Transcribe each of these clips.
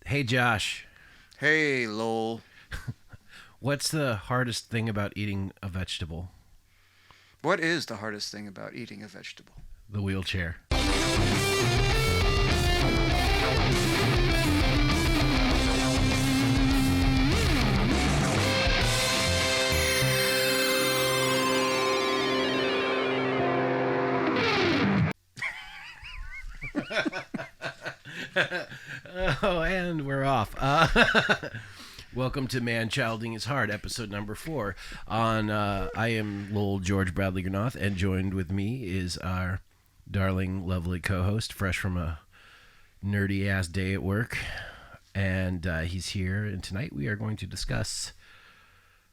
Hey, Josh. Hey, Lowell. What's the hardest thing about eating a vegetable? What is the hardest thing about eating a vegetable? The wheelchair. Oh, and we're off. Welcome to Manchilding is Hard, episode number 4. I am Lowell-George Bradley Gurnoth, and joined with me is our darling, lovely co-host, fresh from a nerdy-ass day at work. And he's here, and tonight we are going to discuss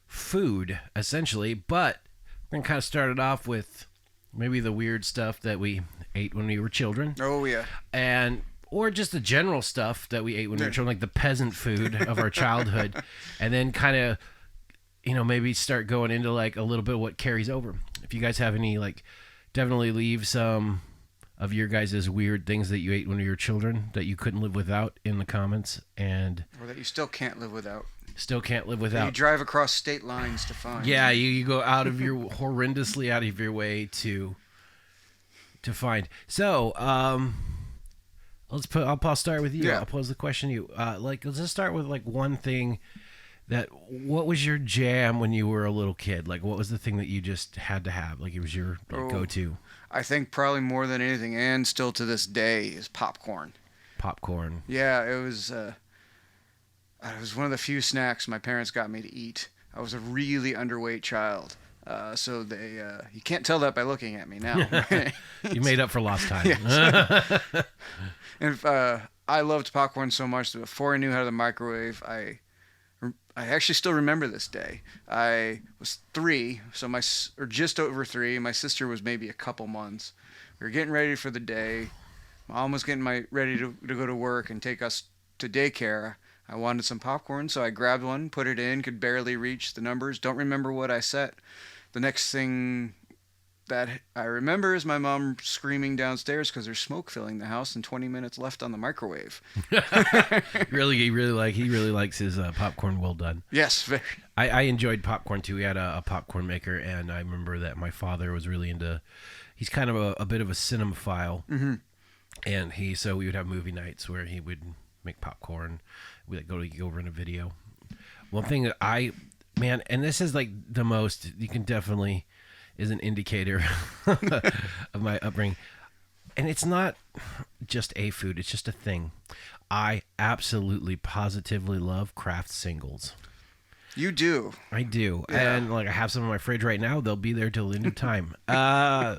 food, essentially, but we're going to kind of start it off with maybe the weird stuff that we ate when we were children. Oh, yeah. Or just the general stuff that we ate when we were children, like the peasant food of our childhood, and then kind of, maybe start going into like a little bit of what carries over. If you guys have any, definitely leave some of your guys' weird things that you ate when you were children that you couldn't live without in the comments, and or that you still can't live without. Still can't live That without. you drive across state lines to find. Yeah, you go horrendously out of your way to find. So, I'll start with you. Yeah. I'll pose the question to you. Let's just start with one thing what was your jam when you were a little kid? Like, what was the thing that you just had to have? Like, it was your go-to. I think probably more than anything, and still to this day, is popcorn. Popcorn. Yeah, it was one of the few snacks my parents got me to eat. I was a really underweight child. So you can't tell that by looking at me now. Right? You made up for lost time. Yes. And I loved popcorn so much that before I knew how to microwave, I actually still remember this day. I was 3, or just over 3. My sister was maybe a couple months. We were getting ready for the day. Mom was getting ready to go to work and take us to daycare. I wanted some popcorn, so I grabbed one, put it in, could barely reach the numbers. Don't remember what I set. The next thing that I remember is my mom screaming downstairs because there's smoke filling the house and 20 minutes left on the microwave. He really likes his popcorn well done. Yes. Very. I enjoyed popcorn too. We had a popcorn maker, and I remember that my father was really into. He's kind of a bit of a cinemaphile, Mm-hmm. and so we would have movie nights where he would make popcorn. We'd go rent a video. One thing that and this is like the most, you can definitely is an indicator of my upbringing. And it's not just a food, it's just a thing. I absolutely positively love Kraft singles. You do. I do. Yeah. And I have some in my fridge right now. They'll be there till the end of time. I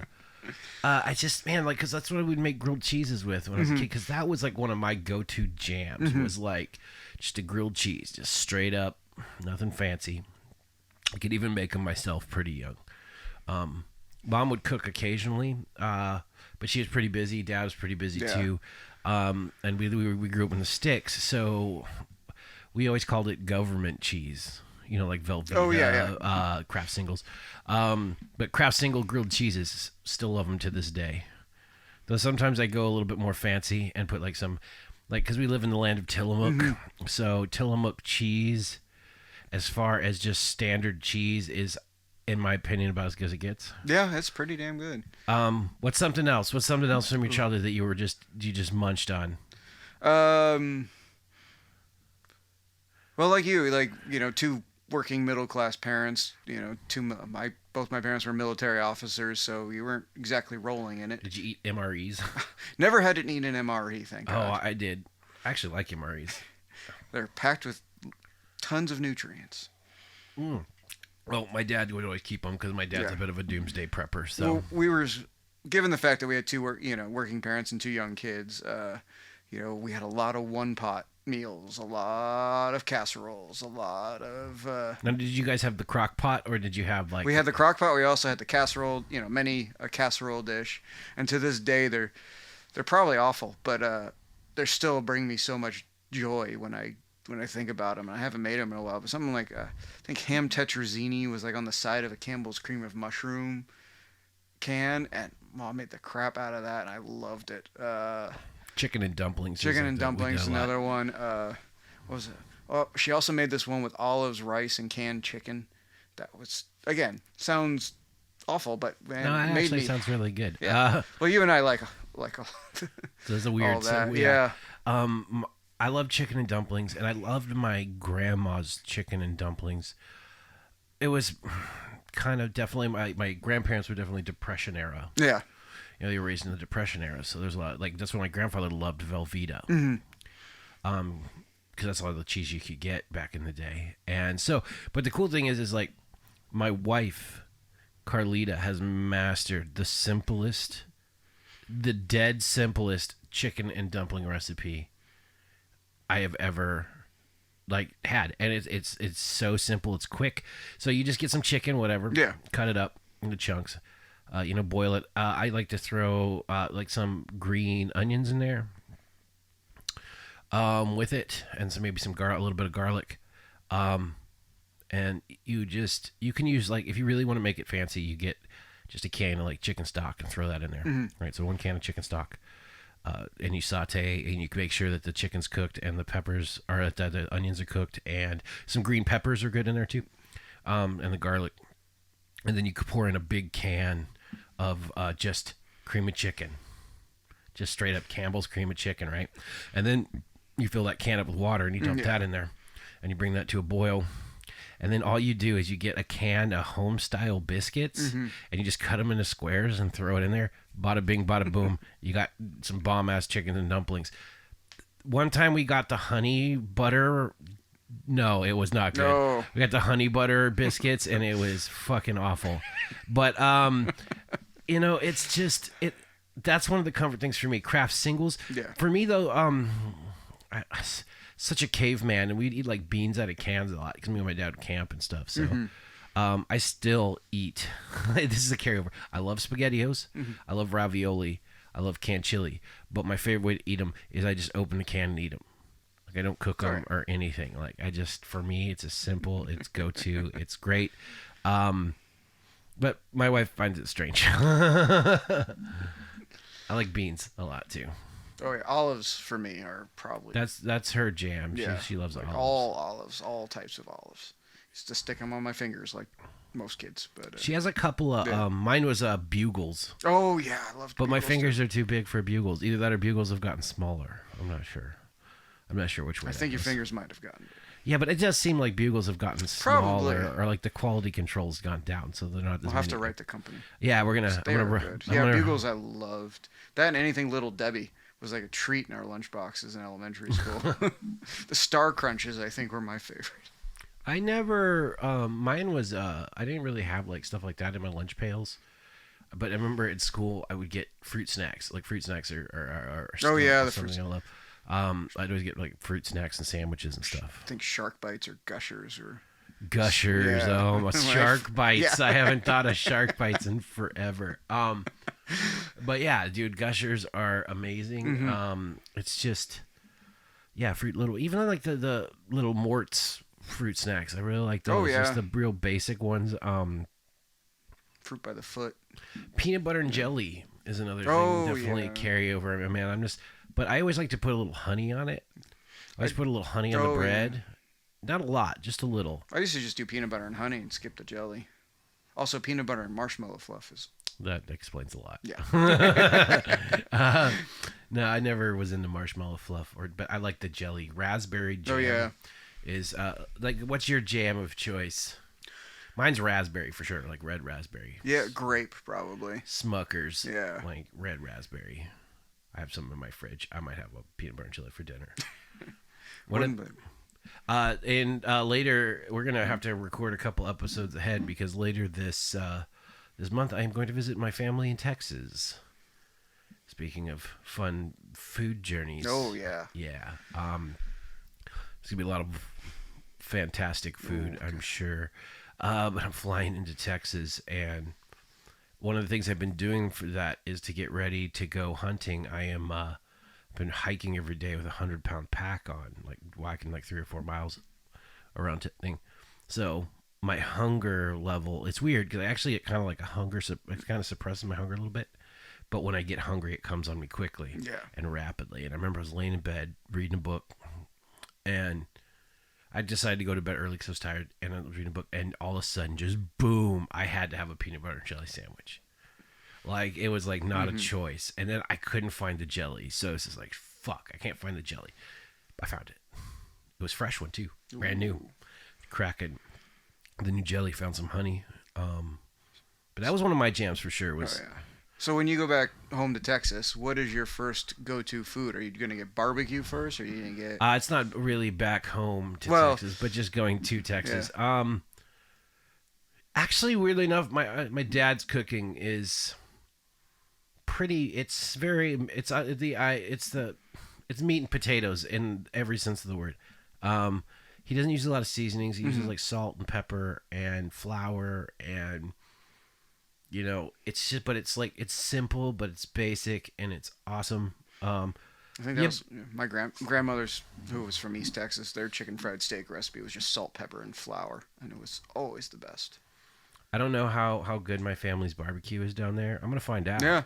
just, because that's what I would make grilled cheeses with when I was a kid. Because that was one of my go-to jams. Was just a grilled cheese, just straight up, nothing fancy. I could even make them myself pretty young. Mom would cook occasionally, but she was pretty busy. Dad was pretty busy too. And we grew up in the sticks, so we always called it government cheese. Like Velveeta, Oh, yeah. Kraft singles. But Kraft single grilled cheeses, still love them to this day. Though sometimes I go a little bit more fancy and put some, because we live in the land of Tillamook. So Tillamook cheese, as far as just standard cheese, is, in my opinion, about as good as it gets. Yeah, it's pretty damn good. What's something else? What's something else from your childhood that you just munched on? Well, like you, two working middle class parents. Both my parents were military officers, so you weren't exactly rolling in it. Did you eat MREs? Never had to eat an MRE, thank God. Oh, I did. I actually like MREs. They're packed with tons of nutrients. Well, my dad would always keep them because my dad's a bit of a doomsday prepper. So well, we were, given the fact that we had two working parents and 2 young kids, we had a lot of one-pot meals, a lot of casseroles, a lot of... Now, did you guys have the crock pot, or did you have We had the crock pot. We also had the casserole, many a casserole dish. And to this day, they're probably awful, but they still bring me so much joy when I think about them. And I haven't made them in a while, but something like, I think ham tetrazzini was on the side of a Campbell's cream of mushroom can, and Mom made the crap out of that, and I loved it. Chicken and dumplings. Chicken and dumplings, another one. What was it? Oh, she also made this one with olives, rice, and canned chicken. That was, again, sounds awful, but man, no, it made actually me. sounds really good. Yeah. Well, you and I like all, There's a weird. all that. Yeah. I love chicken and dumplings, and I loved my grandma's chicken and dumplings. It was kind of definitely my grandparents were definitely Depression era. Yeah. You know, they were raised in the Depression era, so there's a lot like that's when my grandfather loved Velveeta. Because that's all the cheese you could get back in the day. And so, but the cool thing is like my wife, Carlita, has mastered the dead simplest chicken and dumpling recipe I have ever like had. And it's so simple, it's quick. So you just get some chicken, whatever. Yeah. Cut it up into chunks. Boil it. I like to throw like some green onions in there. With it, and so maybe a little bit of garlic, and you can use, like, if you really want to make it fancy, you get just a can of like chicken stock and throw that in there, right? So 1 can of chicken stock, and you saute, and you can make sure that the chicken's cooked and the peppers are the onions are cooked, and some green peppers are good in there too, and the garlic, and then you could pour in a big can of just cream of chicken, just straight up Campbell's cream of chicken, right? And then you fill that can up with water and you dump that in there, and you bring that to a boil, and then all you do is you get a can of home style biscuits, and you just cut them into squares and throw it in there. Bada bing, bada boom. You got some bomb ass chicken and dumplings. One time we got the honey butter. No, it was not good. No. We got the honey butter biscuits, and it was fucking awful. But it's just it. That's one of the comfort things for me. Kraft singles. Yeah. For me though, I such a caveman, and we'd eat like beans out of cans a lot because me and my dad would camp and stuff. So I still eat. This is a carryover. I love SpaghettiOs. I love ravioli. I love canned chili. But my favorite way to eat them is I just open the can and eat them. Like, I don't cook them or anything. Like, for me, it's a simple. It's go-to. It's great. But my wife finds it strange. I like beans a lot too. Oh yeah, olives for me are probably that's her jam. Yeah, She loves like olives. all olives, all types of olives. Used to stick them on my fingers like most kids, but She has a couple of mine was bugles. Oh yeah, I love. But my fingers are too big for bugles. Either that or bugles have gotten smaller. I'm not sure which way. I think your fingers might have gotten big. Yeah, but it does seem like bugles have gotten smaller, or like the quality control's gone down, so they're not. We'll have to write the company. Yeah, we're gonna. Bugles I loved. That and anything Little Debbie was like a treat in our lunchboxes in elementary school. The Star Crunches, I think, were my favorite. I never. Mine was. I didn't really have like stuff like that in my lunch pails, but I remember at school I would get fruit snacks. Like fruit snacks are the something fruit. I love. I'd always get like fruit snacks and sandwiches and stuff. I think Shark Bites or Gushers or. Gushers, Yeah. Shark Bites. Yeah. I haven't thought of Shark Bites in forever. But yeah, dude, Gushers are amazing. It's just, even like the little Mort's fruit snacks. I really like those. Oh, yeah. Just the real basic ones. Fruit by the foot. Peanut butter and jelly is another thing. Definitely carry over. Man, but I always like to put a little honey on it. I always put a little honey on the bread. Yeah. Not a lot, just a little. I used to just do peanut butter and honey and skip the jelly. Also, peanut butter and marshmallow fluff is... That explains a lot. Yeah. No, I never was into marshmallow fluff, but I like the jelly. Raspberry jam. Oh, yeah. Is, what's your jam of choice? Mine's raspberry for sure, like red raspberry. Yeah, grape probably. Smuckers. Yeah. Like red raspberry. I have some in my fridge. I might have a peanut butter and chili for dinner. Later we're gonna have to record a couple episodes ahead because later this month I am going to visit my family in Texas. Speaking of fun food journeys. Oh yeah. Yeah. There's gonna be a lot of fantastic food, I'm sure. But I'm flying into Texas, and one of the things I've been doing for that is to get ready to go hunting. I am been hiking every day with a 100-pound pack on, like walking like 3 or 4 miles around thing. So my hunger level, it's weird because I actually get kind of like a hunger, it kind of suppresses my hunger a little bit but when I get hungry, it comes on me quickly and rapidly. And I remember I was laying in bed reading a book, and I decided to go to bed early because I was tired, and I was reading a book, and all of a sudden, just boom, I had to have a peanut butter and jelly sandwich. Like, it was like not a choice. And then I couldn't find the jelly, so it's just like, fuck, I can't find the jelly. I found it. It was a fresh one too, brand new. Cracking the new jelly, found some honey. But that was one of my jams for sure. So when you go back home to Texas, what is your first go-to food? Are you going to get barbecue first, or are you going to get... It's not really back home to Texas, but just going to Texas. Yeah. Actually, weirdly enough, my dad's cooking is pretty... It's meat and potatoes in every sense of the word. He doesn't use a lot of seasonings. He uses like salt and pepper and flour and... You know, it's just, but it's like, it's simple, but it's basic and it's awesome. I think that was my grandmother's, who was from East Texas. Their chicken fried steak recipe was just salt, pepper, and flour, and it was always the best. I don't know how good my family's barbecue is down there. I'm gonna find out. Yeah.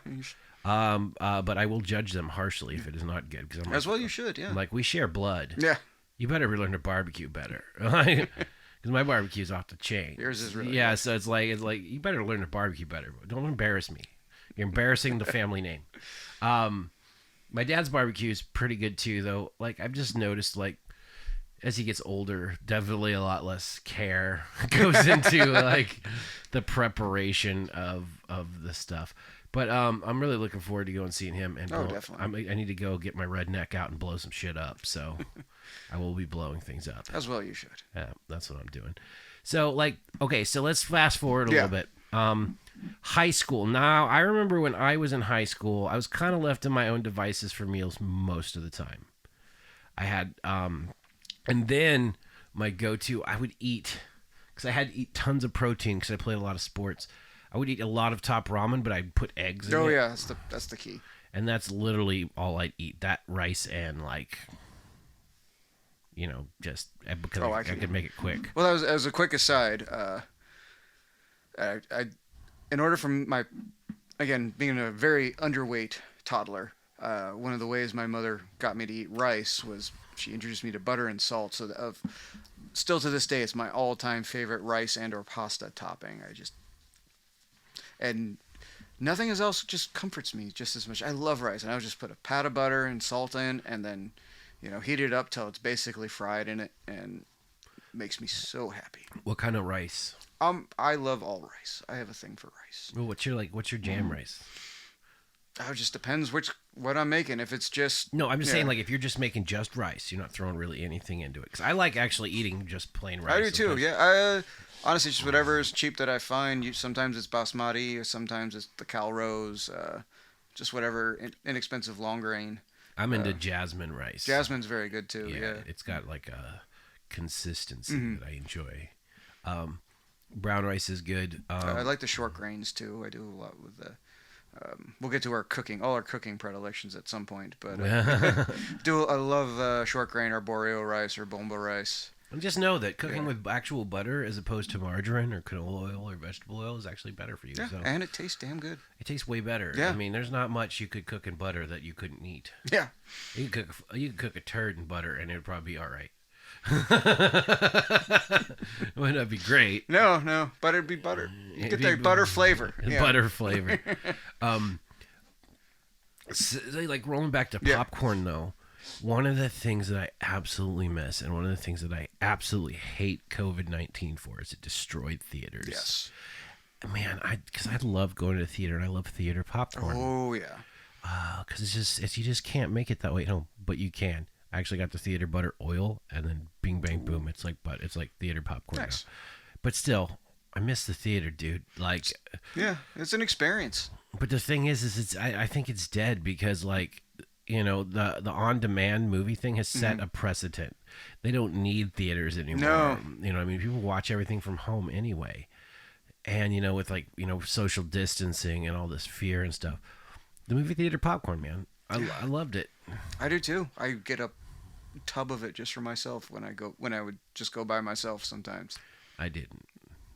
But I will judge them harshly if it is not good. Because as well, you should. Yeah. I'm like, we share blood. Yeah. You better learn to barbecue better. Because my barbecue is off the chain. Yours is really good. So it's like you better learn to barbecue better. Don't embarrass me. You're embarrassing the family name. My dad's barbecue is pretty good too, though. Like, I've just noticed, like, as he gets older, definitely a lot less care goes into like the preparation of the stuff. But I'm really looking forward to going and seeing him. And definitely. I need to go get my redneck out and blow some shit up. So I will be blowing things up. As well, you should. Yeah, that's what I'm doing. So, like, okay, so let's fast forward a little bit. High school. Now, I remember when I was in high school, I was kind of left to my own devices for meals most of the time. I had, and then my go-to, I would eat, because I had to eat tons of protein because I played a lot of sports. I would eat a lot of top ramen, but I'd put eggs in it. Oh, yeah, that's the key. And that's literally all I'd eat. That, rice, and, like, you know, just because I could make it quick. Well, as a quick aside, in order for my, again, being a very underweight toddler, one of the ways my mother got me to eat rice was she introduced me to butter and salt. So still to this day, it's my all-time favorite rice and or pasta topping. And nothing else just comforts me just as much. I love rice, and I would just put a pat of butter and salt in, and then, you know, heat it up till it's basically fried in it, and it makes me so happy. What kind of rice? I love all rice. I have a thing for rice. Well, what's your jam rice? It just depends what I'm making. If it's just... No, I'm just saying, like, if you're just making just rice, you're not throwing really anything into it. Because I like actually eating just plain rice. I do too, yeah. Honestly, just whatever is cheap that I find. Sometimes it's basmati, or sometimes it's the Calrose, just whatever inexpensive long grain. I'm into jasmine rice. Jasmine's very good too. Yeah, it's got like a consistency that I enjoy. Brown rice is good. I like the short grains too. I do a lot with the. We'll get to all our cooking predilections at some point, but I love short grain arborio rice or bomba rice. And just know that cooking with actual butter as opposed to margarine or canola oil or vegetable oil is actually better for you. Yeah, and it tastes damn good. It tastes way better. Yeah. I mean, there's not much you could cook in butter that you couldn't eat. Yeah. You could cook a turd in butter and it would probably be all right. It might not be great. No, but it'd be butter. You get that butter flavor. Butter flavor. So, like, rolling back to popcorn though. One of the things that I absolutely miss, and one of the things that I absolutely hate COVID-19 for, is it destroyed theaters. Yes. Man, because I love going to the theater, and I love theater popcorn. Oh, yeah. Because you just can't make it that way at home, but you can. I actually got the theater butter oil, and then bing, bang, boom. It's like theater popcorn nice. Now. But still, I miss the theater, dude. Like, yeah, it's an experience. But the thing is I think it's dead because, like, you know, the on-demand movie thing has set a precedent. They don't need theaters anymore. No. You know, I mean, people watch everything from home anyway. And, you know, with, like, you know, social distancing and all this fear and stuff. The movie theater popcorn, man. I loved it. I do too. I get a tub of it just for myself when I would just go by myself sometimes. I didn't.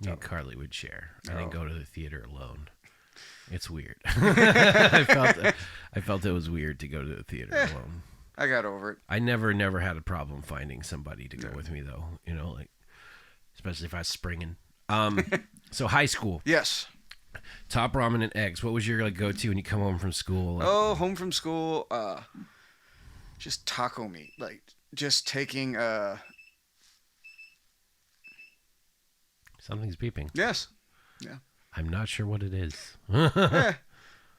Me and Carly would share. I didn't go to the theater alone. It's weird. I felt it was weird to go to the theater alone. I got over it. I never had a problem finding somebody to go with me though. You know, like especially if I was springing. So high school. Yes. Top ramen and eggs. What was your like go-to when you come home from school? Like, home from school. Just taco meat. Like just taking. Something's beeping. Yes. Yeah. I'm not sure what it is.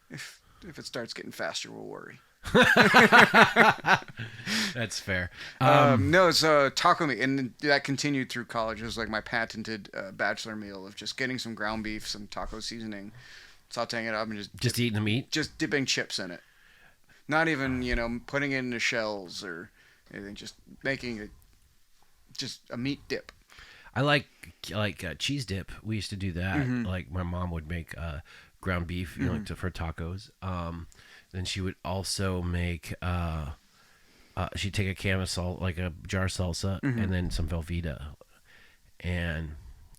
If it starts getting faster, we'll worry. That's fair. No, it's taco meat, and that continued through college. It was like my patented bachelor meal of just getting some ground beef, some taco seasoning, sautéing it up, and just eating the meat. Just dipping chips in it. Not even putting it into shells or anything. Just making it just a meat dip. I like cheese dip. We used to do that. Mm-hmm. Like my mom would make ground beef, like for tacos. Then she would also make. She'd take a can of salt, like a jar of salsa, and then some Velveeta, and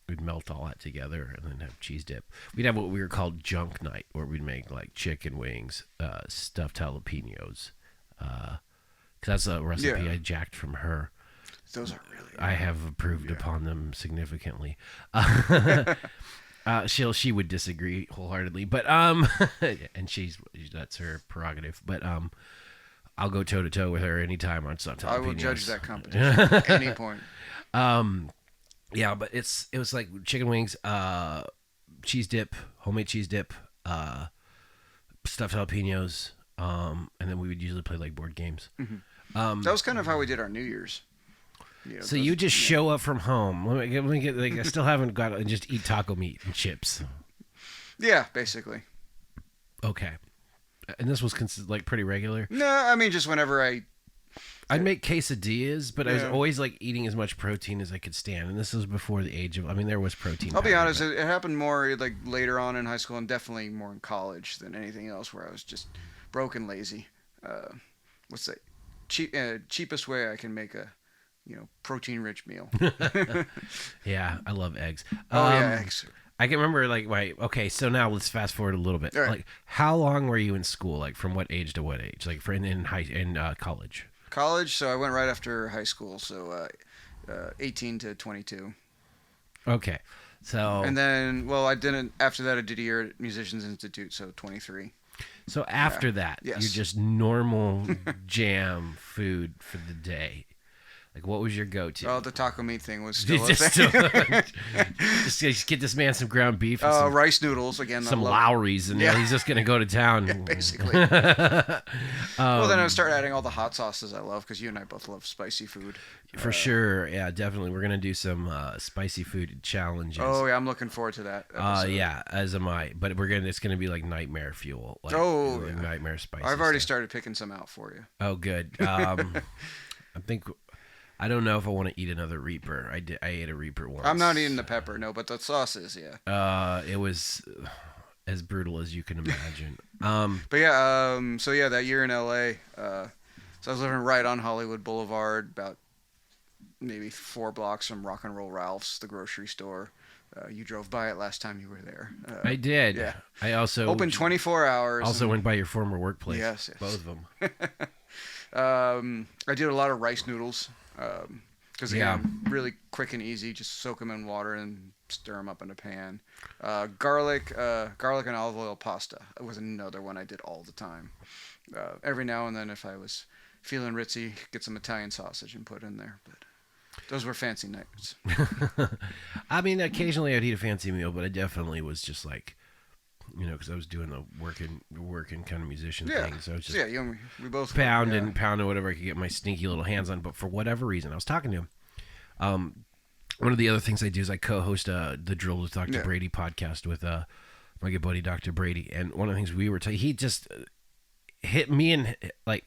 we'd melt all that together, and then have cheese dip. We'd have what we were called junk night, where we'd make like chicken wings, stuffed jalapenos, because that's a recipe I jacked from her. Those are really good. I have improved upon them significantly. She would disagree wholeheartedly, but and that's her prerogative. But I'll go toe to toe with her anytime on stuffed jalapenos. I will judge that competition at any point. Yeah, but it was like chicken wings, cheese dip, homemade cheese dip, stuffed jalapenos, and then we would usually play like board games. That was kind of how we did our New Year's. So you just show up from home. Let me get like I still haven't got and just eat taco meat and chips. Yeah, basically. Okay, and this was like pretty regular. No, I mean just whenever I'd make quesadillas, but I was always like eating as much protein as I could stand, and this was before the age of. I mean, there was protein. I'll be honest, it happened more like later on in high school, and definitely more in college than anything else, where I was just broke and lazy. What's the cheapest way I can make a protein-rich meal? Yeah, I love eggs. Eggs. I can remember okay, so now let's fast forward a little bit. Right. Like, how long were you in school? Like, from what age to what age? Like, in college? College, so I went right after high school, so 18 to 22. Okay, so... And then, I didn't... After that, I did a year at Musicians Institute, so 23. So after that, yes. You're just normal jam food for the day. Like, what was your go-to? Oh, the taco meat thing was still a thing. just get this man some ground beef. And some rice noodles, again. Some Lowry's, and he's just going to go to town. Yeah, basically. Then I would start adding all the hot sauces I love, because you and I both love spicy food. For sure. Yeah, definitely. We're going to do some spicy food challenges. Oh, yeah, I'm looking forward to that episode. Yeah, as am I. But it's going to be like nightmare fuel. Like, nightmare spicy I've already started picking some out for you. Oh, good. I don't know if I want to eat another Reaper. I ate a Reaper once. I'm not eating the pepper, no, but the sauce is, yeah. It was as brutal as you can imagine. But yeah, that year in LA, so I was living right on Hollywood Boulevard, about maybe 4 blocks from Rock and Roll Ralph's, the grocery store. You drove by it last time you were there. I did. Yeah. I also open 24 hours. Also went by your former workplace. Yes. Both of them. I did a lot of rice noodles. Because really quick and easy. Just soak them in water and stir them up in a pan. Garlic and olive oil pasta was another one I did all the time. Every now and then, if I was feeling ritzy, get some Italian sausage and put in there. But those were fancy nights. I mean, occasionally I'd eat a fancy meal, but I definitely was just like, because I was doing the working kind of musician thing. So it's just we both pounding whatever I could get my sneaky little hands on. But for whatever reason, I was talking to him. One of the other things I do is I co-host the Drill with Dr. Brady podcast with my good buddy Dr. Brady. And one of the things we were he just hit me, and like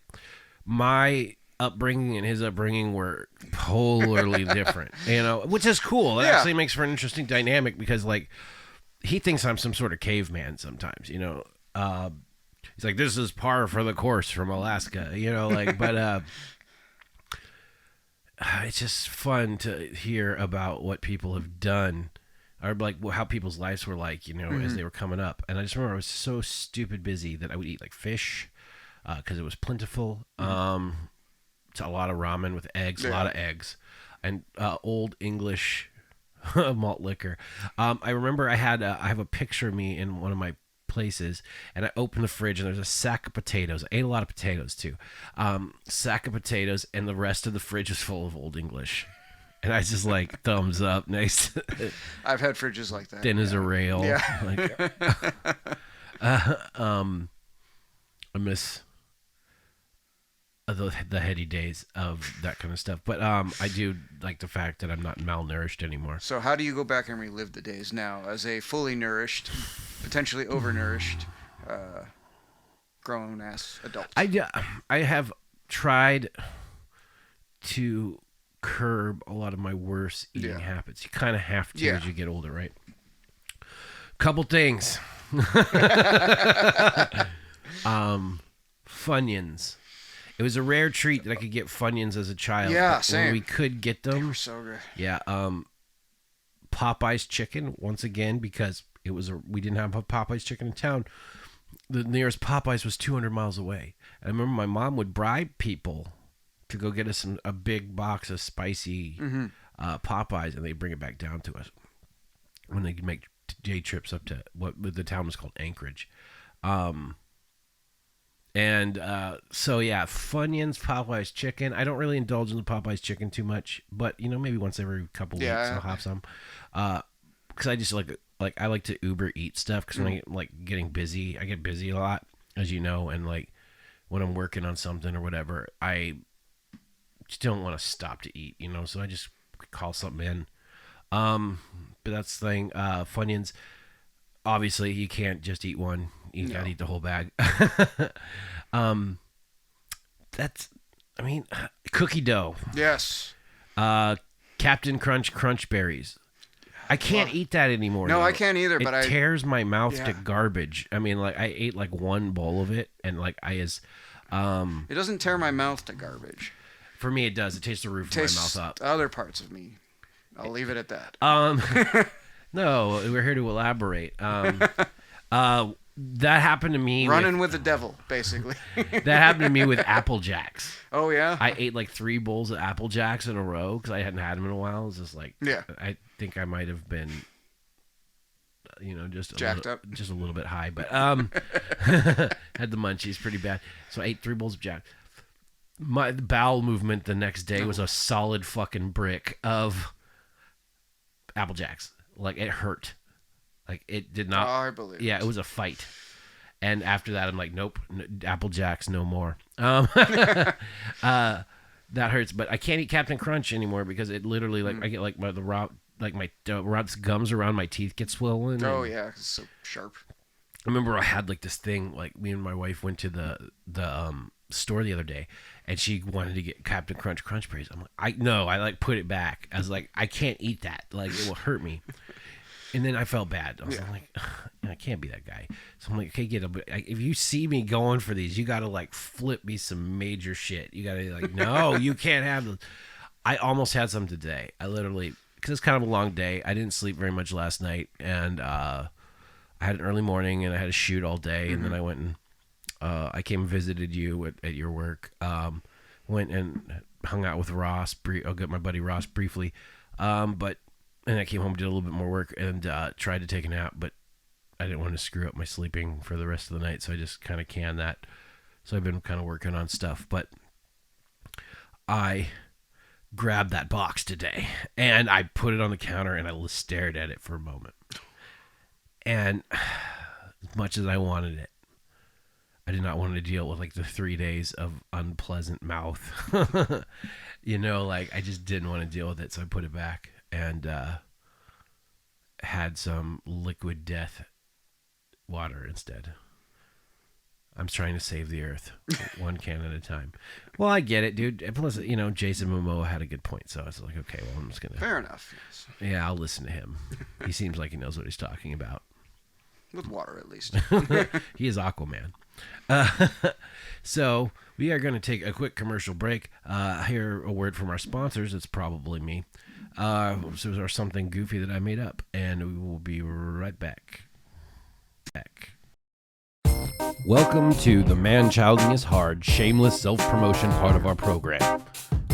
my upbringing and his upbringing were polarly different, which is cool. It actually makes for an interesting dynamic, because like he thinks I'm some sort of caveman sometimes, he's like, this is par for the course from Alaska, but it's just fun to hear about what people have done or like how people's lives were like, as they were coming up. And I just remember I was so stupid busy that I would eat like fish because it was plentiful. It's a lot of ramen with eggs, a lot of eggs, and old English malt liquor. I remember I have a picture of me in one of my places, and I opened the fridge and there's a sack of potatoes. I ate a lot of potatoes too. Sack of potatoes, and the rest of the fridge was full of old English. And I just like thumbs up, nice. I've had fridges like that. Thin as a rail. Yeah. I miss the heady days of that kind of stuff. But I do like the fact that I'm not malnourished anymore. So how do you go back and relive the days now as a fully nourished, potentially overnourished, grown-ass adult? I have tried to curb a lot of my worse eating habits. You kind of have to as you get older, right? Couple things. Funyuns. It was a rare treat that I could get Funyuns as a child. Yeah, same. When we could get them. They were so good. Yeah. Popeye's chicken, once again, because we didn't have a Popeye's chicken in town. The nearest Popeye's was 200 miles away. And I remember my mom would bribe people to go get us a big box of spicy Popeyes, and they'd bring it back down to us when they make day trips up to what the town was called Anchorage. So yeah, Funyuns, Popeye's chicken. I don't really indulge in the Popeye's chicken too much, but maybe once every couple weeks I'll have some. Because I just like I like to Uber eat stuff because when I get getting busy, I get busy a lot, as you know, and like when I'm working on something or whatever, I just don't want to stop to eat, so I just call something in. But that's the thing. Funyuns, obviously you can't just eat one. You gotta eat the whole bag. Cookie dough. Yes. Captain Crunch berries. I can't eat that anymore. No, I can't either. But it tears my mouth to garbage. I mean, like I ate like one bowl of it, and like it doesn't tear my mouth to garbage. For me, it does. It tastes the roof of my mouth up. Other parts of me. I'll leave it at that. No, we're here to elaborate. That happened to me. Running with the devil, basically. That happened to me with Apple Jacks. Oh, yeah? I ate like 3 bowls of Apple Jacks in a row because I hadn't had them in a while. It was just like, I think I might have been, just a little bit high, but had the munchies pretty bad. So I ate 3 bowls of Jack. My bowel movement the next day was a solid fucking brick of Apple Jacks. Like it hurt. Like it did not. Oh, I believe. Yeah, it was a fight. And after that, I'm like, nope, Apple Jacks, no more. That hurts, but I can't eat Captain Crunch anymore because it literally I get like my gums around my teeth get swollen. Oh yeah, it's so sharp. I remember I had like this thing. Like me and my wife went to the store the other day, and she wanted to get Captain Crunch berries. I'm like, I put it back. I was like, I can't eat that. Like it will hurt me. And then I felt bad. I was like, I can't be that guy. So I'm like, okay, if you see me going for these, you got to like flip me some major shit. You got to like, no, you can't have them. I almost had some today. I literally, because it's kind of a long day. I didn't sleep very much last night. And I had an early morning and I had to shoot all day. And then I went and I came and visited you at your work. Went and hung out with Ross. I'll get my buddy Ross briefly. And I came home, did a little bit more work, and tried to take a nap, but I didn't want to screw up my sleeping for the rest of the night, so I just kind of canned that. So I've been kind of working on stuff, but I grabbed that box today, and I put it on the counter, and I stared at it for a moment. And as much as I wanted it, I did not want to deal with like the 3 days of unpleasant mouth. I just didn't want to deal with it, so I put it back. And had some liquid death water instead. I'm trying to save the earth, one can at a time. Well, I get it, dude. Plus, Jason Momoa had a good point, so I was like, okay, well, I'm just gonna. Fair enough. Yes. Yeah, I'll listen to him. He seems like he knows what he's talking about. With water, at least. He is Aquaman. So we are going to take a quick commercial break. Hear a word from our sponsors. It's probably me. or something goofy that I made up, and we will be right back. Welcome to the Manchilding is Hard, shameless self-promotion part of our program.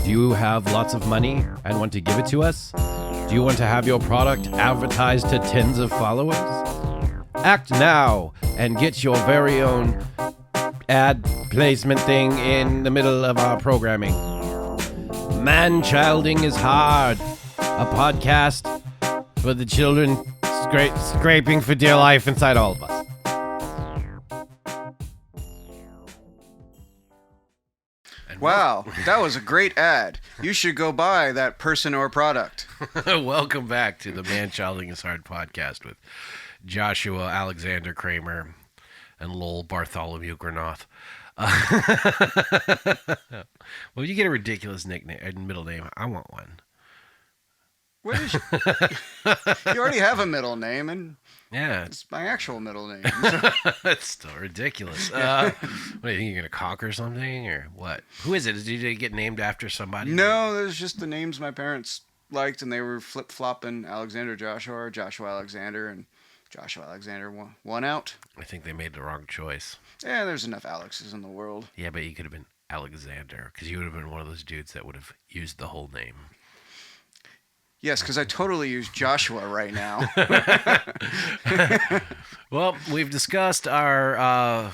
Do you have lots of money and want to give it to us? Do you want to have your product advertised to tens of followers? Act now and get your very own ad placement thing in the middle of our programming. Manchilding is Hard, a podcast for the children scraping for dear life inside all of us. Wow, that was a great ad. You should go buy that person or product. Welcome back to the Manchilding is Hard podcast with Joshua Alexander Kramer and Lowell Bartholomew Granoth. Well, you get a ridiculous nickname and middle name. I want one. What is you already have a middle name, and yeah, it's my actual middle name. That's still ridiculous. What do you think, you're gonna conquer something or what? Who is it? Did it get named after somebody? No, there's just the names my parents liked, and they were flip flopping Alexander Joshua or Joshua Alexander, and Joshua Alexander won out. I think they made the wrong choice. Yeah, there's enough Alexes in the world. Yeah, but you could have been Alexander because you would have been one of those dudes that would have used the whole name. Yes, because I totally use Joshua right now. Well, we've discussed our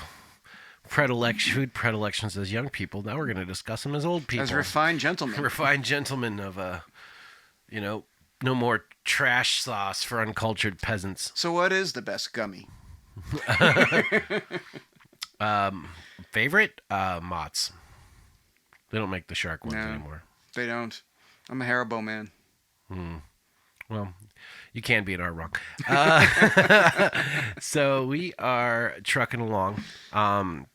food predilections as young people. Now we're going to discuss them as old people. As refined gentlemen. Refined gentlemen of, no more trash sauce for uncultured peasants. So what is the best gummy? Favorite? Mott's. They don't make the shark ones anymore. They don't. I'm a Haribo man. Well, you can be in our wrong. So we are trucking along, and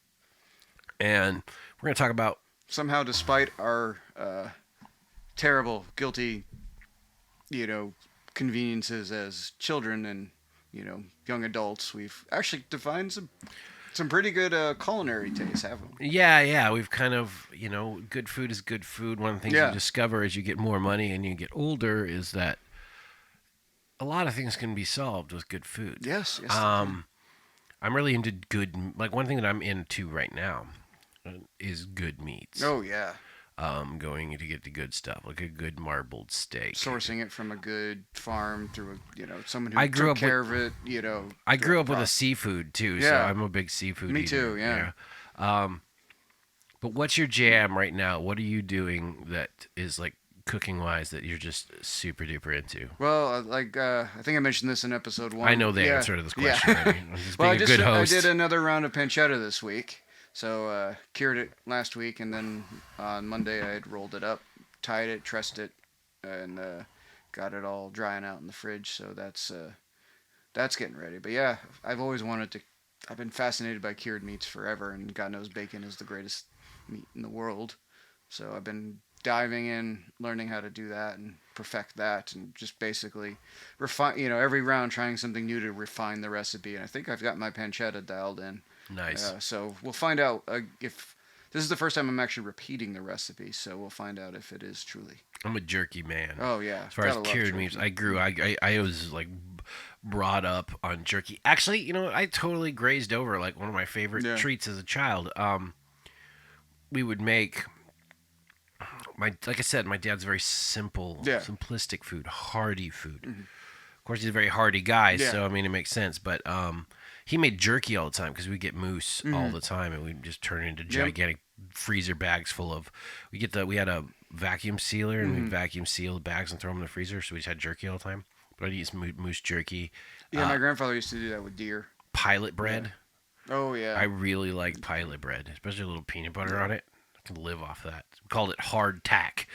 we're going to talk about... Somehow, despite our terrible, guilty, conveniences as children and, young adults, we've actually defined some pretty good culinary tastes, haven't we? Yeah. We've kind of, good food is good food. One of the things you discover as you get more money and you get older is that a lot of things can be solved with good food. Yes. I'm really into like one thing that I'm into right now is good meats. Oh, yeah. Going to get the good stuff, like a good marbled steak. Sourcing it from a good farm through someone who took care of it, I grew up with a seafood, too, so I'm a big seafood Me eater. too, yeah. But what's your jam right now? What are you doing that is, like, cooking-wise that you're just super duper into? Well, I think I mentioned this in episode 1. I know the answer to this question. Yeah. I mean, I'm just being a good host. I did another round of pancetta this week. So cured it last week, and then on Monday I had rolled it up, tied it, trussed it, and got it all drying out in the fridge. So that's getting ready. But yeah, I've always wanted to. I've been fascinated by cured meats forever, and God knows bacon is the greatest meat in the world. So I've been diving in, learning how to do that and perfect that, and just basically refine. Every round trying something new to refine the recipe. And I think I've got my pancetta dialed in. Nice. So we'll find out if this is the first time I'm actually repeating the recipe. So we'll find out if it is truly. I'm a jerky man. Oh yeah. As far as cured meats, I was like brought up on jerky. Actually, I totally grazed over like one of my favorite treats as a child. We would make like I said, my dad's very simple, simplistic food, hearty food. Mm-hmm. Of course, he's a very hearty guy, so I mean it makes sense. But he made jerky all the time because we get moose all the time, and we just turn it into gigantic freezer bags full of. We had a vacuum sealer, and we vacuum seal the bags and throw them in the freezer. So we just had jerky all the time. But I'd eat moose jerky. Yeah, my grandfather used to do that with deer. Pilot bread. Yeah. Oh yeah. I really like pilot bread, especially a little peanut butter on it. I can live off that. We called it hardtack.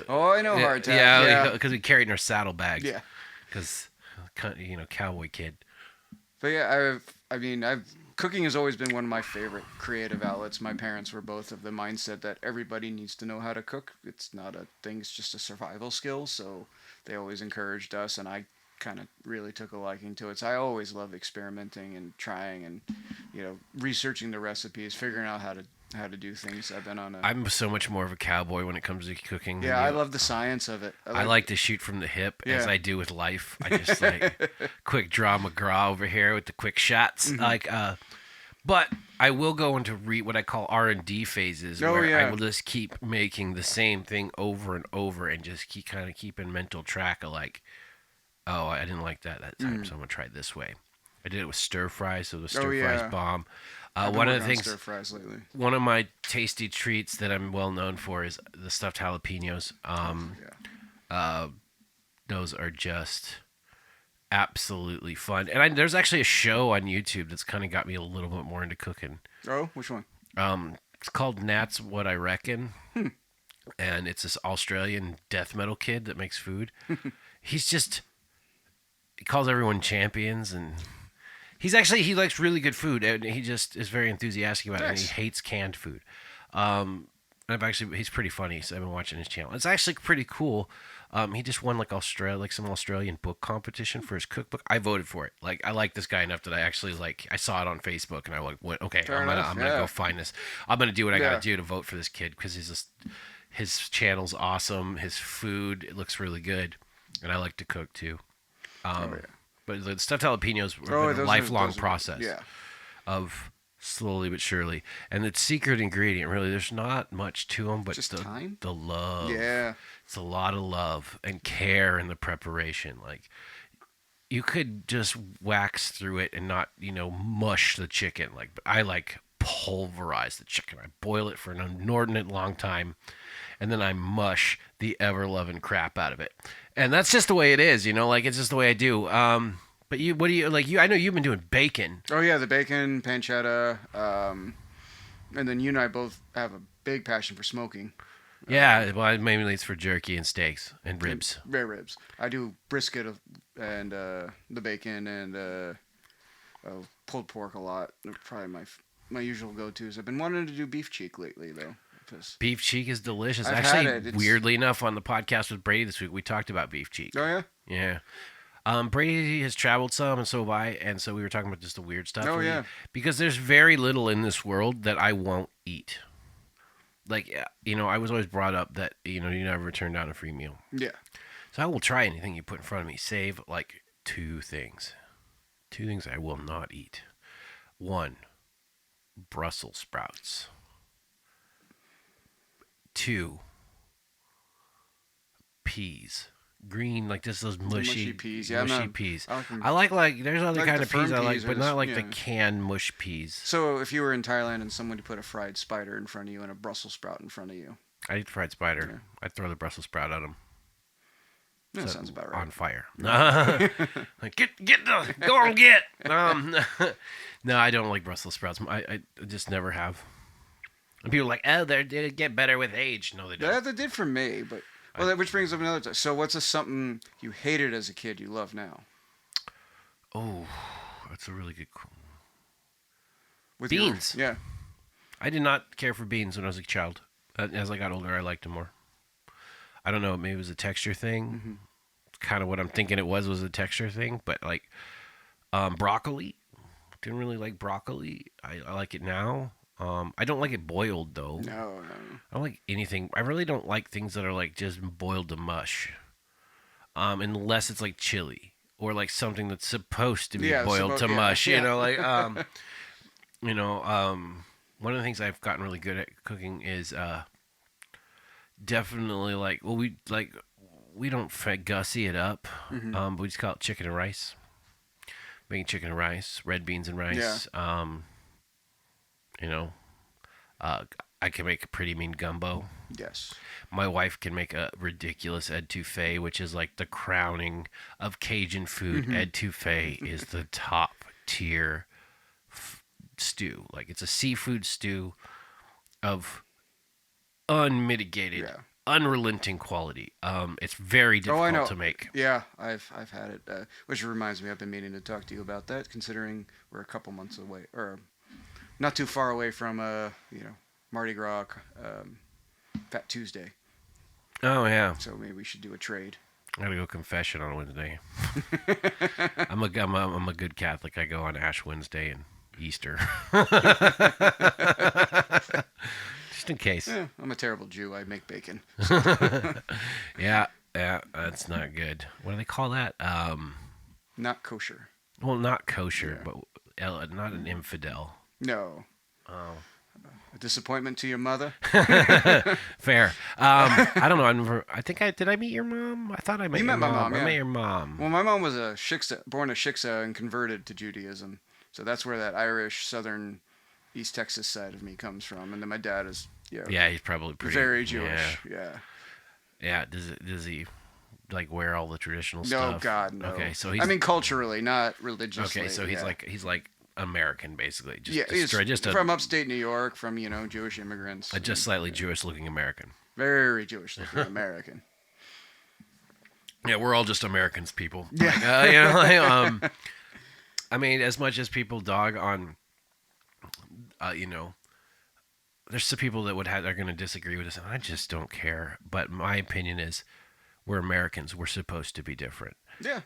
Oh, I know hardtack. Yeah, because we carried in our saddlebags. Yeah. Because cowboy kid. But yeah, cooking has always been one of my favorite creative outlets. My parents were both of the mindset that everybody needs to know how to cook. It's not a thing, it's just a survival skill. So they always encouraged us, and I kind of really took a liking to it. So I always love experimenting and trying and, researching the recipes, figuring out how how to do things. I've been on a. I'm so much more of a cowboy when it comes to cooking. Yeah, I love the science of it. I like to shoot from the hip, as I do with life. I just like quick draw McGraw over here with the quick shots. But I will go into what I call R&D phases, where I will just keep making the same thing over and over, and just keep in mental track of like, oh, I didn't like that time, so I'm gonna try it this way. I did it with stir fries, so the stir fries bomb. One of the things, stir fries lately. One of my tasty treats that I'm well known for is the stuffed jalapenos. Those are just absolutely fun. And there's actually a show on YouTube that's kind of got me a little bit more into cooking. Oh, which one? It's called Nat's What I Reckon. And it's this Australian death metal kid that makes food. He calls everyone champions, and he likes really good food, and he just is very enthusiastic about it, and he hates canned food. He's pretty funny, so I've been watching his channel. It's actually pretty cool. He just won some Australian book competition for his cookbook. I voted for it. Like, I like this guy enough that I actually I saw it on Facebook, and I went, okay, I'm gonna go find this. I'm gonna do what I gotta do to vote for this kid, because his channel's awesome. His food, it looks really good, and I like to cook too. But the stuffed jalapenos were a lifelong process of slowly but surely. And the secret ingredient, really, there's not much to them, but just time? The love. Yeah. It's a lot of love and care in the preparation. Like, you could just wax through it and not, mush the chicken. But I pulverize the chicken. I boil it for an inordinate long time, and then I mush the ever-loving crap out of it. And that's just the way it is, it's just the way I do. But what do you like? I know you've been doing bacon. Oh yeah, the bacon, pancetta, and then you and I both have a big passion for smoking. Yeah, well, mainly it's for jerky and steaks and ribs. Rare ribs. I do brisket and the bacon and pulled pork a lot. They're probably my usual go-tos. I've been wanting to do beef cheek lately though. Beef cheek is delicious. I've Actually, had it. Weirdly enough, on the podcast with Brady this week, we talked about beef cheek. Oh yeah. Yeah. Brady has traveled some, and so have I, and so we were talking about just the weird stuff. Oh yeah. Because there's very little in this world that I won't eat. I was always brought up that you never turn down a free meal. Yeah. So I will try anything you put in front of me, save two things. Two things I will not eat. One, Brussels sprouts. 2, peas. Green, just those mushy peas. Yeah, mushy peas. I like there's other kind of peas I like, but not the canned mush peas. So if you were in Thailand and somebody put a fried spider in front of you and a Brussels sprout in front of you, I eat fried spider. Yeah. I'd throw the Brussels sprout at them. That sounds about right. On fire. Go and get. No, I don't like Brussels sprouts. I just never have. And people are like, oh, they get better with age. No, they don't. Yeah, they did for me, but which brings up another time. So, what's something you hated as a kid you love now? Oh, that's a really good. With beans. Yeah. I did not care for beans when I was a child. As I got older, I liked them more. I don't know. Maybe it was a texture thing. Mm-hmm. Kind of what I'm thinking it was a texture thing. But broccoli, didn't really like broccoli. I like it now. I don't like it boiled though. No. I don't like anything. I really don't like things that are just boiled to mush. Unless it's chili or something that's supposed to be boiled to mush. Yeah. One of the things I've gotten really good at cooking is definitely we don't gussy it up. Mm-hmm. But we just call it chicken and rice. Making chicken and rice, red beans and rice. Yeah. I can make a pretty mean gumbo. Yes. My wife can make a ridiculous etouffee, which is the crowning of Cajun food. Mm-hmm. Etouffee is the top tier stew. It's a seafood stew of unmitigated, unrelenting quality. It's very difficult to make. Yeah, I've had it. Which reminds me, I've been meaning to talk to you about that, considering we're a couple months away, or not too far away from Mardi Gras, Fat Tuesday. Oh yeah. So maybe we should do a trade. I gotta go confession on Wednesday. I'm a good Catholic. I go on Ash Wednesday and Easter. Just in case. Yeah, I'm a terrible Jew. I make bacon. Yeah, that's not good. What do they call that? Not kosher. Well, not kosher, but not an infidel. No. Oh. A disappointment to your mother? Fair. I don't know. Did I meet your mom? I thought I met You your met my mom, I yeah. met your mom. Well, my mom was born a Shiksa and converted to Judaism. So that's where that Irish, southern, East Texas side of me comes from. And then my dad is, Yeah, he's probably pretty very Jewish. Yeah. Does he like wear all the traditional No, stuff? God, no. Okay, so culturally, not religiously. Okay, so he's like American, basically. He's from upstate New York, from Jewish immigrants. A just slightly Jewish-looking American. Very Jewish-looking American. Yeah, we're all just Americans, people. Yeah. I mean, as much as people dog on, there's some people that are going to disagree with us, and I just don't care. But my opinion is, we're Americans. We're supposed to be different. Yeah.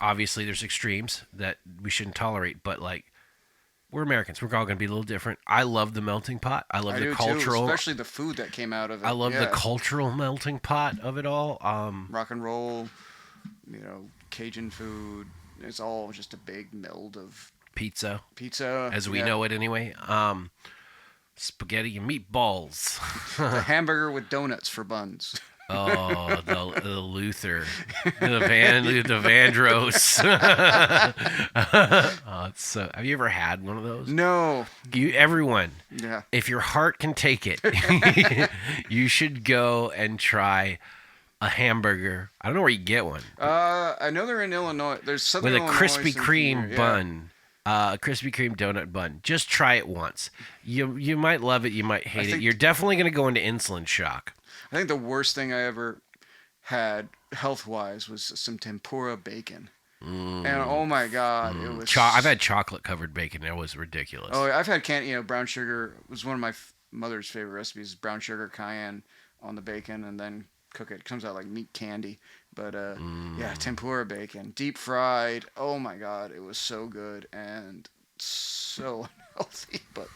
Obviously there's extremes that we shouldn't tolerate, but we're Americans. We're all going to be a little different. I love the melting pot. I love the cultural, too, especially the food that came out of it. I love the cultural melting pot of it all. Rock and roll, Cajun food. It's all just a big meld of pizza, as we yeah. know it anyway. Spaghetti and meatballs. The hamburger with donuts for buns. Oh, the Luther, the Vandross. Have you ever had one of those? No. Everyone. Yeah. If your heart can take it, you should go and try a hamburger. I don't know where you get one. I know they're in Illinois. There's something with a Illinois, Krispy Kreme bun. A Krispy Kreme donut bun. Just try it once. You might love it. You might hate it. You're definitely going to go into insulin shock. I think the worst thing I ever had health-wise was some tempura bacon. And oh my God, it was. I've had chocolate-covered bacon. It was ridiculous. Oh, I've had brown sugar. It was one of my mother's favorite recipes. Brown sugar cayenne on the bacon, and then cook it. It comes out like meat candy. But yeah, tempura bacon, deep fried. Oh my God, it was so good and so unhealthy, but.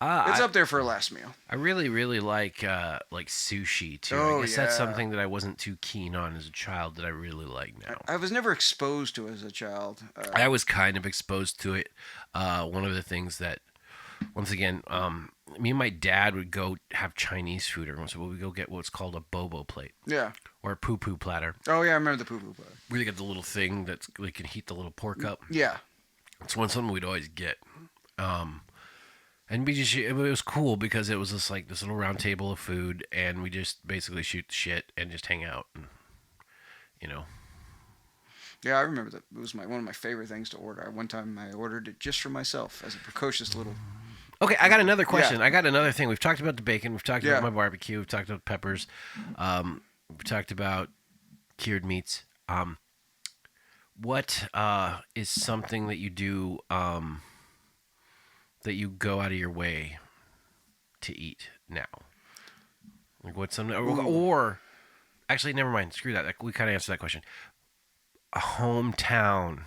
It's up there for a last meal. I really, really like sushi too. Oh, I guess that's something that I wasn't too keen on as a child that I really like now. I was never exposed to it as a child. I was kind of exposed to it. One of the things that, once again, me and my dad would go have Chinese food every once in a while. We'd go get what's called a bobo plate. Yeah. Or a poo-poo platter. Oh, yeah, I remember the poo-poo platter. We get the little thing that we can heat the little pork up. Yeah. It's something we'd always get. And it was cool because it was just like this little round table of food, and we just basically shoot the shit and just hang out, and. Yeah, I remember that. It was one of my favorite things to order. One time I ordered it just for myself as a precocious little. Okay, I got another question. Yeah. I got another thing. We've talked about the bacon. We've talked about my barbecue. We've talked about peppers. We've talked about cured meats. What is something that you do? That you go out of your way to eat now? Like what's something, or actually, never mind. Screw that. We kind of answered that question. A hometown.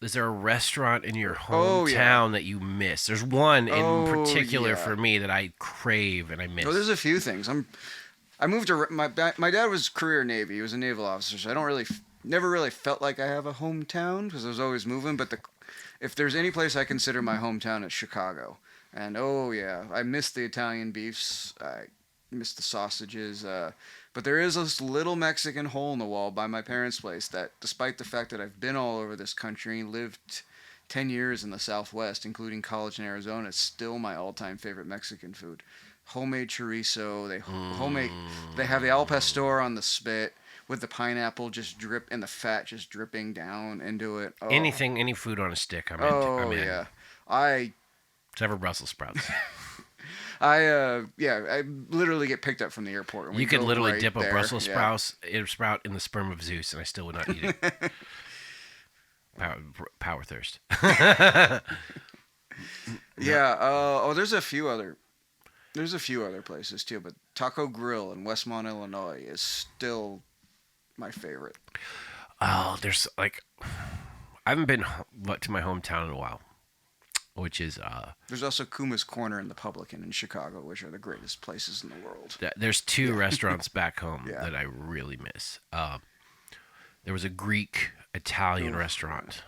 Is there a restaurant in your hometown that you miss? There's one in particular for me that I crave and I miss. Oh, there's a few things. I moved to my dad was career Navy. He was a naval officer, so I never really felt like I have a hometown because I was always moving. But if there's any place I consider my hometown, it's Chicago. And I miss the Italian beefs. I miss the sausages. But there is this little Mexican hole in the wall by my parents' place that, despite the fact that I've been all over this country, lived 10 years in the Southwest, including college in Arizona, it's still my all-time favorite Mexican food. Homemade chorizo. They have the al pastor on the spit. With the pineapple and the fat just dripping down into it. Oh. Any food on a stick, I'm in. Yeah. Except for Brussels sprouts. I literally get picked up from the airport. You could literally dip a Brussels sprout in the sperm of Zeus, and I still would not eat it. Power thirst. Yeah. There's a few other places too, but Taco Grill in Westmont, Illinois, is still my favorite. Oh, there's I haven't been to my hometown in a while, which is There's also Kuma's Corner and the Publican in Chicago, which are the greatest places in the world. there's two restaurants back home that I really miss. There was a Greek Italian restaurant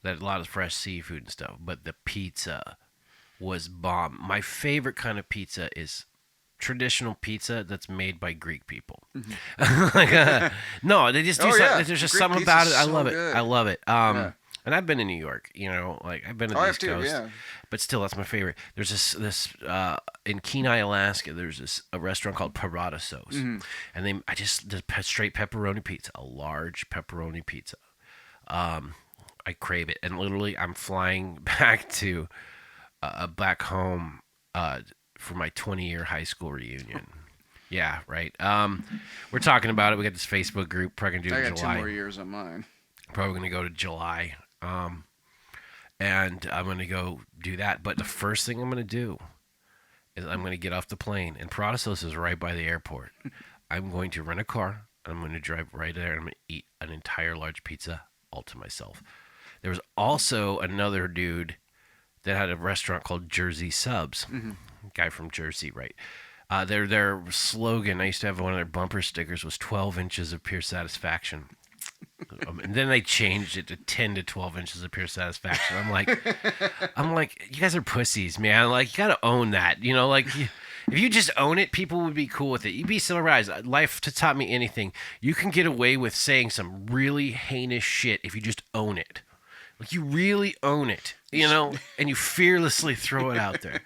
that had a lot of fresh seafood and stuff, but the pizza was bomb. My favorite kind of pizza is traditional pizza that's made by Greek people. No, they just do something. There's just something about it. I love it. I love it. And I've been in New York, like I've been to the East Coast, but still, that's my favorite. There's this in Kenai, Alaska. There's a restaurant called Parada Sauce, and the straight pepperoni pizza, a large pepperoni pizza. I crave it, and literally, I'm flying back to back home for my 20-year high school reunion. Yeah, right. We're talking about it. We got this Facebook group. Probably gonna do it in July. 2 more years on mine. Probably gonna go to July. And I'm going to go do that. But the first thing I'm going to do is I'm going to get off the plane. And Pradasos is right by the airport. I'm going to rent a car. And I'm going to drive right there. And I'm going to eat an entire large pizza all to myself. There was also another dude that had a restaurant called Jersey Subs. Guy from Jersey, right? Their slogan, I used to have one of their bumper stickers, was 12 inches of pure satisfaction. And then they changed it to 10 to 12 inches of pure satisfaction. I'm like, you guys are pussies, man. Like, you gotta own that. If you just own it, people would be cool with it. You'd be surprised. Life taught me anything. You can get away with saying some really heinous shit if you just own it. Like, you really own it, and you fearlessly throw it out there.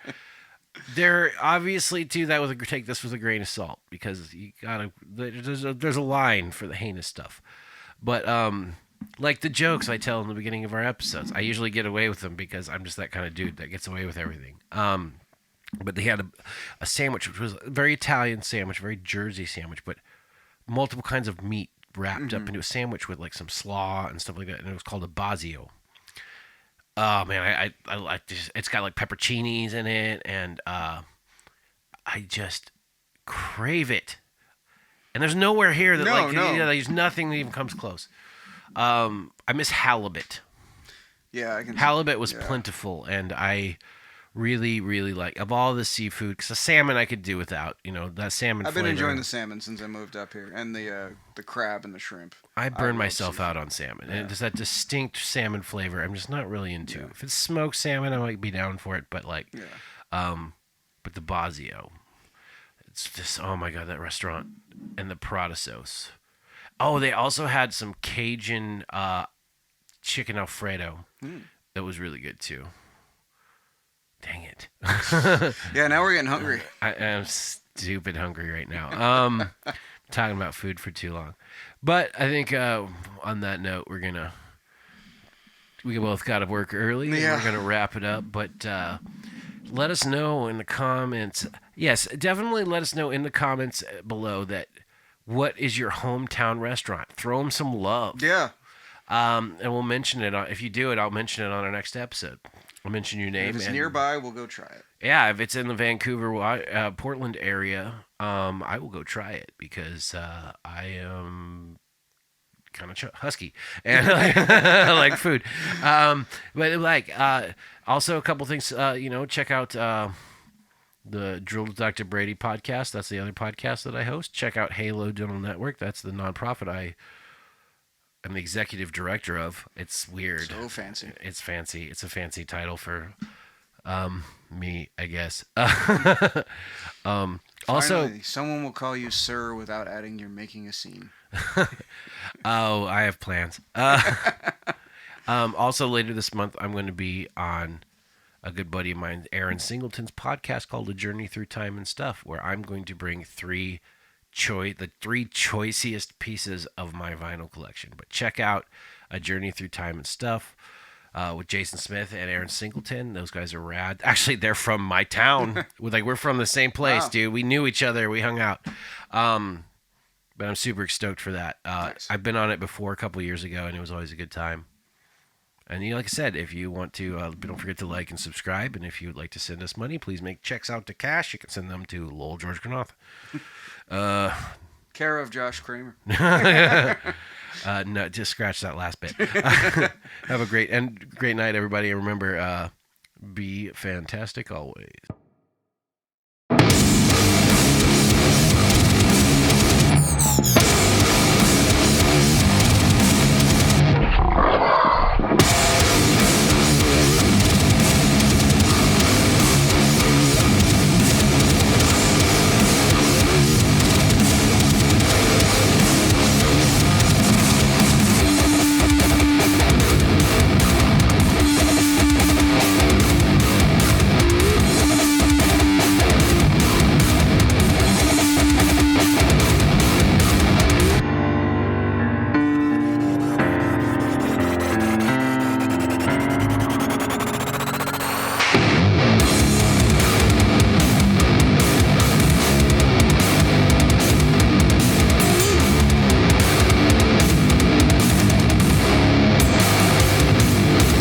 There obviously too that take this with a grain of salt, because you gotta. There's a line for the heinous stuff. But, like the jokes I tell in the beginning of our episodes, I usually get away with them because I'm just that kind of dude that gets away with everything. But they had a sandwich, which was a very Italian sandwich, very Jersey sandwich, but multiple kinds of meat wrapped up into a sandwich with, like, some slaw and stuff like that, and it was called a Bazio. Oh, man, I like this. It's got, like, pepperoncinis in it, and I just crave it. And there's nowhere here that there's nothing that even comes close. I miss halibut. Yeah, halibut was plentiful, and I really, really like, of all the seafood, because the salmon I could do without. That salmon. I've been enjoying the salmon since I moved up here, and the crab and the shrimp. I burn myself out on salmon, and it's that distinct salmon flavor I'm just not really into. Yeah. If it's smoked salmon, I might be down for it, but but the Bazio. It's just, oh my God, that restaurant. And the Prada sauce. Oh, they also had some Cajun chicken Alfredo. That was really good too. Dang it. Yeah, now we're getting hungry. I am stupid hungry right now. Talking about food for too long. But I think on that note, we both got to work early. Yeah. And we're going to wrap it up. But let us know in the comments. Yes, definitely let us know in the comments below what is your hometown restaurant. Throw them some love. Yeah. And we'll mention it. If you do it, I'll mention it on our next episode. I'll mention your name. If it's nearby, we'll go try it. Yeah, if it's in the Vancouver, Portland area, I will go try it because I am kind of husky and I like food. But also a couple things. Check out the Drill with Dr. Brady podcast. That's the other podcast that I host. Check out Halo Dental Network. That's the nonprofit I am the executive director of. It's weird. So fancy. It's fancy. It's a fancy title for me, I guess. Also, finally, someone will call you sir without adding you're making a scene. Oh, I have plans. Also, later this month, I'm going to be on a good buddy of mine, Aaron Singleton's podcast called A Journey Through Time and Stuff, where I'm going to bring the three choicest pieces of my vinyl collection. But check out A Journey Through Time and Stuff with Jason Smith and Aaron Singleton. Those guys are rad. Actually, they're from my town. We're from the same place, dude. We knew each other. We hung out. But I'm super stoked for that. Nice. I've been on it before a couple years ago, and it was always a good time. And like I said, if you want to, don't forget to like and subscribe. And if you would like to send us money, please make checks out to cash. You can send them to Lowell-George and Joshua. Care of Josh Kramer. No, just scratch that last bit. Have a great night, everybody. And remember, be fantastic always.